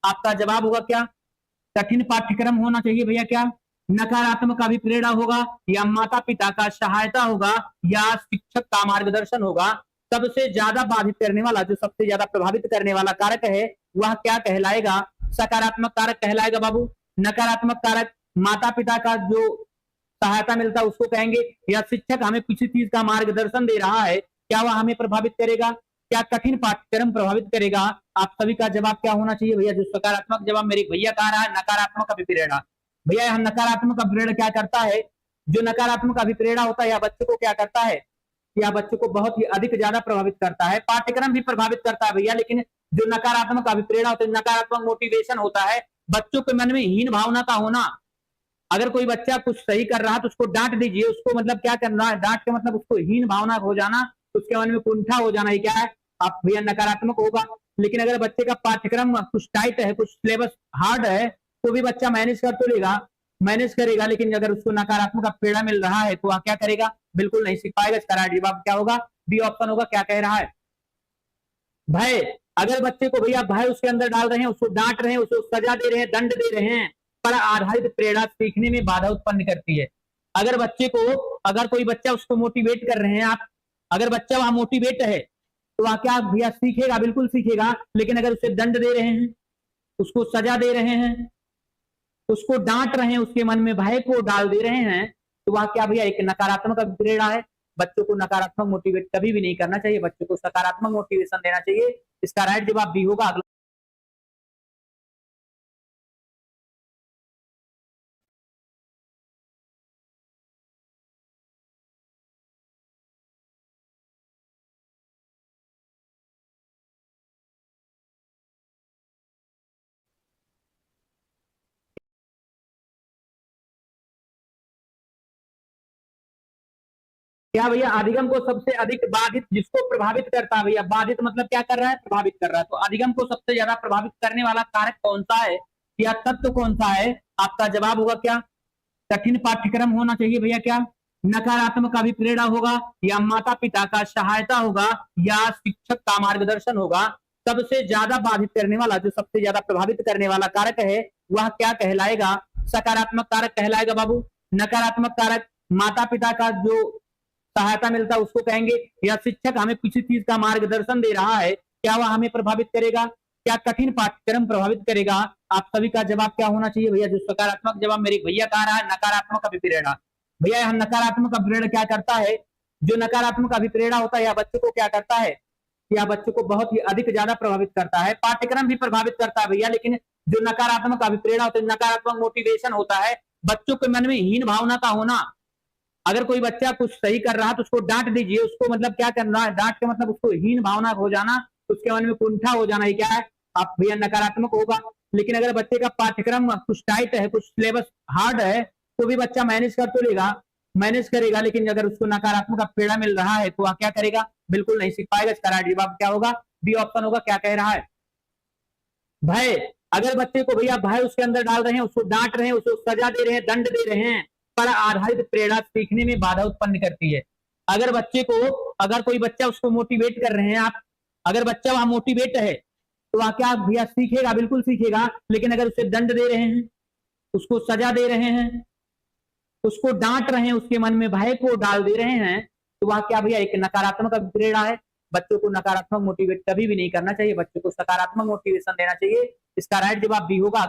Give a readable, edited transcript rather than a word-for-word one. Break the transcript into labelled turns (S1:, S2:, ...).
S1: आपका जवाब होगा क्या? कठिन पाठ्यक्रम होना चाहिए भैया क्या? नकारात्मक अभिप्रेरणा होगा, या माता पिता का सहायता होगा, या शिक्षक का मार्गदर्शन होगा? सबसे ज्यादा बाधित करने वाला, जो सबसे ज्यादा प्रभावित करने वाला कारक है, वह क्या कहलाएगा? सकारात्मक कारक कहलाएगा बाबू। नकारात्मक कारक माता पिता का जो सहायता मिलता है उसको कहेंगे, या शिक्षक हमें किसी चीज का मार्गदर्शन दे रहा है, क्या वह हमें प्रभावित करेगा? क्या कठिन पाठ्यक्रम प्रभावित करेगा? आप सभी का जवाब क्या होना चाहिए भैया? जो सकारात्मक जवाब मेरे भैया कह रहा है नकारात्मक अभिप्रेरणा। भैया यह नकारात्मक अभिप्रेरणा क्या करता है? जो नकारात्मक अभिप्रेरणा होता है यह बच्चे को क्या करता है? यह बच्चे को बहुत ही अधिक ज्यादा प्रभावित करता है। पाठ्यक्रम भी प्रभावित करता है भैया, लेकिन जो नकारात्मक अभिप्रेरणा होता है, नकारात्मक मोटिवेशन होता है, बच्चों के मन में हीन भावना का होना। अगर कोई बच्चा कुछ सही कर रहा है तो उसको डांट दीजिए, उसको मतलब क्या करना है? डांट के मतलब उसको हीन भावना हो जाना, उसके मन में कुंठा हो जाना, ये क्या है? आप भैया नकारात्मक होगा। लेकिन अगर बच्चे का पाठ्यक्रम कुछ टाइट है, कुछ सिलेबस हार्ड है, तो भी बच्चा मैनेज कर तो लेगा, मैनेज करेगा। लेकिन अगर उसको नकारात्मक प्रेरणा मिल रहा है तो वह क्या करेगा? बिल्कुल नहीं सीख पाएगा। इसका राइट जवाब क्या होगा? बी ऑप्शन होगा। क्या कह रहा है? भय, अगर बच्चे को भैया भय उसके अंदर डाल रहे हैं, उसको डांट रहे हैं, उसको सजा दे रहे हैं, दंड दे रहे हैं, पर आधारित प्रेरणा सीखने में बाधा उत्पन्न करती है। अगर बच्चे को, अगर कोई बच्चा उसको मोटिवेट कर रहे हैं आप, अगर बच्चा वहां मोटिवेट है तो वह क्या भैया सीखेगा? बिल्कुल सीखेगा। लेकिन अगर उसे दंड दे रहे हैं, उसको सजा दे रहे हैं, उसको डांट रहे हैं, उसके मन में भय को डाल दे रहे हैं, तो वह क्या भैया? एक नकारात्मक प्रेरणा है। बच्चों को नकारात्मक मोटिवेट कभी भी नहीं करना चाहिए, बच्चों को सकारात्मक मोटिवेशन देना चाहिए। इसका राइट जवाब बी होगा। अगला, क्या भैया अधिगम को सबसे अधिक बाधित, जिसको प्रभावित करता है भैया, बाधित मतलब क्या कर रहा है? प्रभावित कर रहा है। तो अधिगम को सबसे ज्यादा प्रभावित करने वाला कारक कौन सा है, या तत्व कौन सा है? आपका जवाब होगा क्या? कठिन पाठ्यक्रम होना चाहिए भैया क्या? नकारात्मक अभिप्रेरणा होगा, या माता पिता का सहायता होगा, या शिक्षक का मार्गदर्शन होगा? सबसे ज्यादा बाधित करने वाला, जो सबसे ज्यादा प्रभावित करने वाला कारक है, वह क्या कहलाएगा? सकारात्मक कारक कहलाएगा बाबू। नकारात्मक कारक माता पिता का जो सहायता मिलता है उसको कहेंगे, या शिक्षक हमें किसी चीज का मार्गदर्शन दे रहा है, क्या वह हमें प्रभावित करेगा? क्या कठिन पाठ्यक्रम प्रभावित करेगा? आप सभी का जवाब क्या होना चाहिए भैया? जो सकारात्मक जवाब मेरे भैया कह रहा है नकारात्मक अभिप्रेरणा। भैया यह नकारात्मक अभिप्रेरणा क्या करता है? जो नकारात्मक अभिप्रेरणा होता है यह बच्चों को क्या करता है? यह बच्चों को बहुत ही अधिक ज्यादा प्रभावित करता है। पाठ्यक्रम भी प्रभावित करता है भैया, लेकिन जो नकारात्मक अभिप्रेरणा होता है, नकारात्मक मोटिवेशन होता है, बच्चों के मन में हीन भावना का होना। अगर कोई बच्चा कुछ सही कर रहा है तो उसको डांट दीजिए, उसको मतलब क्या करना है? डांट के मतलब उसको हीन भावना हो जाना, उसके मन में कुंठा हो जाना, ये क्या है? आप भैया नकारात्मक होगा। लेकिन अगर बच्चे का पाठ्यक्रम कुछ टाइट है, कुछ सिलेबस हार्ड है, तो भी बच्चा मैनेज कर तो लेगा, मैनेज करेगा। लेकिन अगर उसको नकारात्मक प्रेरणा मिल रहा है तो वह क्या करेगा? बिल्कुल नहीं सीख पाएगा। इसका राइट जवाब क्या होगा? बी ऑप्शन होगा। क्या कह रहा है? भय, अगर बच्चे को भैया भय उसके अंदर डाल रहे हैं, उसको डांट रहे हैं, उसको सजा दे रहे हैं, दंड दे रहे हैं, पर आधारित प्रेरणा सीखने में बाधा उत्पन्न करती है। अगर बच्चे को, अगर कोई बच्चा उसको मोटिवेट कर रहे हैं आप, अगर बच्चा वहां मोटिवेट है तो वह क्या भैया सीखेगा? बिल्कुल सीखेगा। लेकिन अगर उसे दंड दे रहे हैं, उसको सजा दे रहे हैं, उसको डांट रहे हैं, उसके मन में भय को डाल दे रहे हैं, तो वह क्या भैया? एक नकारात्मक प्रेरणा है। बच्चों को नकारात्मक मोटिवेट कभी भी नहीं करना चाहिए, बच्चों को सकारात्मक मोटिवेशन देना चाहिए। इसका राइट जवाब बी होगा।